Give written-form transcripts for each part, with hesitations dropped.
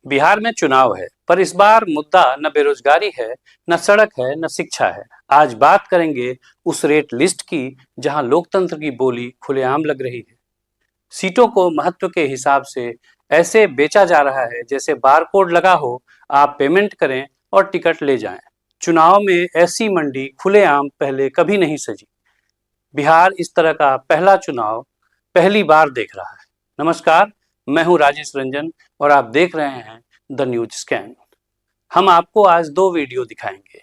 बिहार में चुनाव है, पर इस बार मुद्दा न बेरोजगारी है, न सड़क है, न शिक्षा है। आज बात करेंगे उस रेट लिस्ट की जहां लोकतंत्र की बोली खुलेआम लग रही है। सीटों को महत्व के हिसाब से ऐसे बेचा जा रहा है जैसे बारकोड लगा हो, आप पेमेंट करें और टिकट ले जाएं। चुनाव में ऐसी मंडी खुलेआम पहले कभी नहीं सजी। बिहार इस तरह का पहला चुनाव पहली बार देख रहा है। नमस्कार, मैं हूं राजेश रंजन और आप देख रहे हैं द न्यूज स्कैन। हम आपको आज दो वीडियो दिखाएंगे।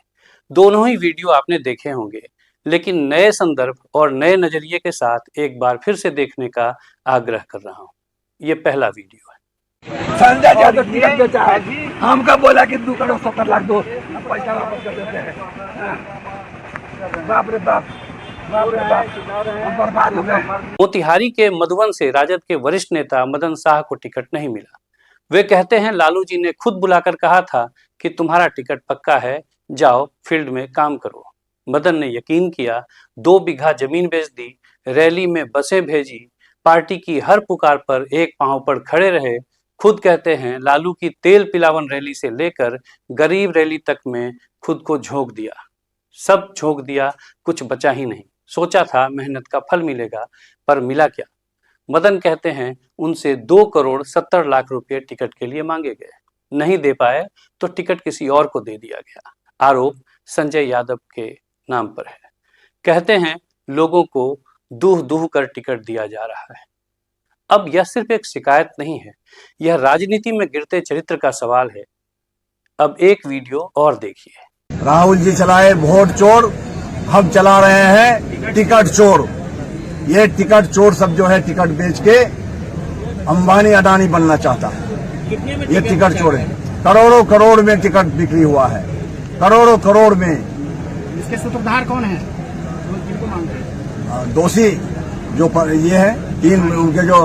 दोनों ही वीडियो आपने देखे होंगे, लेकिन नए संदर्भ और नए नजरिए के साथ एक बार फिर से देखने का आग्रह कर रहा हूं। ये पहला वीडियो है। संजय यादव टिकट बेचा है, हमका बोला कि 2 करोड़ 70 लाख दो, पैसा वापस कर देते हैं। बाप रे बाप, हम बर्बाद हो गए। मोतिहारी के मधुबन से राजद के वरिष्ठ नेता मदन शाह को टिकट नहीं मिला। वे कहते हैं लालू जी ने खुद बुलाकर कहा था कि तुम्हारा टिकट पक्का है, जाओ फील्ड में काम करो। मदन ने यकीन किया, 2 बीघा जमीन बेच दी, रैली में बसें भेजी, पार्टी की हर पुकार पर एक पांव पर खड़े रहे। खुद कहते हैं लालू की तेल पिलावन रैली से लेकर गरीब रैली तक में खुद को झोंक दिया, सब झोंक दिया, कुछ बचा ही नहीं। सोचा था मेहनत का फल मिलेगा, पर मिला क्या। मदन कहते हैं उनसे 2 करोड़ 70 लाख रुपए टिकट के लिए मांगे गए, नहीं दे पाए तो टिकट किसी और को दे दिया गया। आरोप संजय यादव के नाम पर है। कहते हैं लोगों को दूह दूह कर टिकट दिया जा रहा है। अब यह सिर्फ एक शिकायत नहीं है, यह राजनीति में गिरते चरित्र का सवाल है। अब एक वीडियो और देखिए। राहुल जी चलाए वोट चोर, हम चला रहे हैं टिकट चोर। ये टिकट चोर सब जो है टिकट बेच के अंबानी अडानी बनना चाहता है। ये टिकट चोर है, करोड़ों करोड़ में टिकट बिक्री हुआ है, करोड़ों करोड़ में। इसके सूत्रधार कौन है? दोषी जो ये है, 3 उनके जो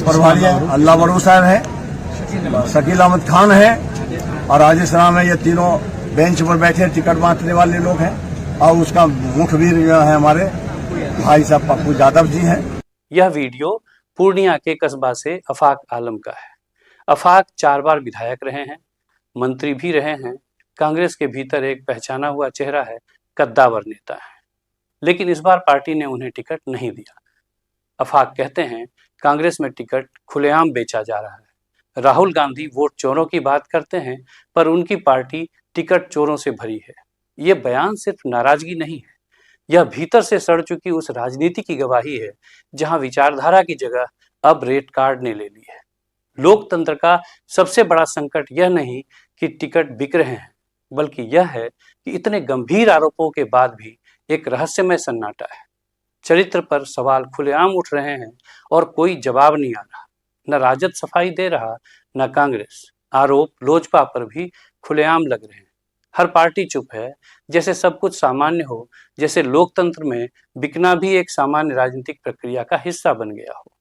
प्रभारी है, अल्लाह बरू साहब है, शकील अहमद खान है और राजेश राम है। ये तीनों बेंच पर बैठे टिकट बांटने वाले लोग हैं। और उसका मुखबिर जो है हमारे भाई साहब पप्पू यादव जी हैं। यह वीडियो पूर्णिया के कस्बा से अफाक आलम का है। अफाक 4 बार विधायक रहे हैं, मंत्री भी रहे हैं, कांग्रेस के भीतर एक पहचाना हुआ चेहरा है, कद्दावर नेता है। लेकिन इस बार पार्टी ने उन्हें टिकट नहीं दिया। अफाक कहते हैं कांग्रेस में टिकट खुलेआम बेचा जा रहा है। राहुल गांधी वोट चोरों की बात करते हैं, पर उनकी पार्टी टिकट चोरों से भरी है। ये बयान सिर्फ नाराजगी नहीं है, यह भीतर से सड़ चुकी उस राजनीति की गवाही है जहां विचारधारा की जगह अब रेट कार्ड ने ले ली है। लोकतंत्र का सबसे बड़ा संकट यह नहीं कि टिकट बिक रहे हैं, बल्कि यह है कि इतने गंभीर आरोपों के बाद भी एक रहस्यमय सन्नाटा है। चरित्र पर सवाल खुलेआम उठ रहे हैं और कोई जवाब नहीं आ रहा। न राजद सफाई दे रहा, न कांग्रेस। आरोप लोजपा पर भी खुलेआम लग रहे हैं। हर पार्टी चुप है, जैसे सब कुछ सामान्य हो, जैसे लोकतंत्र में बिकना भी एक सामान्य राजनीतिक प्रक्रिया का हिस्सा बन गया हो।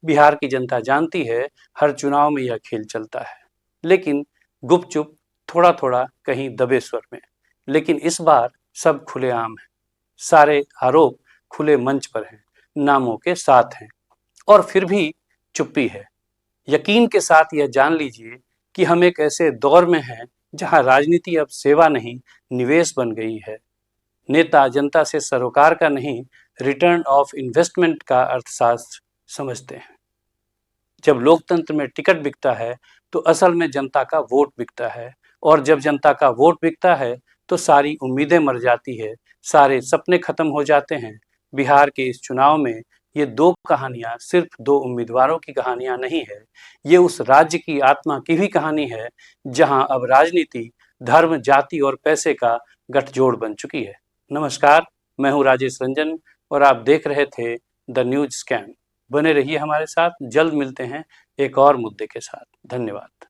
बिहार की जनता जानती है हर चुनाव में यह खेल चलता है, लेकिन गुपचुप, थोड़ा थोड़ा, कहीं दबे स्वर में। लेकिन इस बार सब खुलेआम है, सारे आरोप खुले मंच पर हैं, नामों के साथ हैं, और फिर भी चुप्पी है। यकीन के साथ यह जान लीजिए कि हम एक ऐसे दौर में हैं जहां राजनीति अब सेवा नहीं, निवेश बन गई है। नेता जनता से सरोकार का नहीं, रिटर्न ऑफ इन्वेस्टमेंट का अर्थशास्त्र समझते हैं। जब लोकतंत्र में टिकट बिकता है तो असल में जनता का वोट बिकता है, और जब जनता का वोट बिकता है तो सारी उम्मीदें मर जाती है, सारे सपने खत्म हो जाते हैं। बिहार के इस चुनाव में ये 2 कहानियां सिर्फ 2 उम्मीदवारों की कहानियां नहीं है, ये उस राज्य की आत्मा की भी कहानी है जहां अब राजनीति धर्म, जाति और पैसे का गठजोड़ बन चुकी है। नमस्कार, मैं हूं राजेश रंजन और आप देख रहे थे द न्यूज स्कैन। बने रहिए हमारे साथ, जल्द मिलते हैं एक और मुद्दे के साथ। धन्यवाद।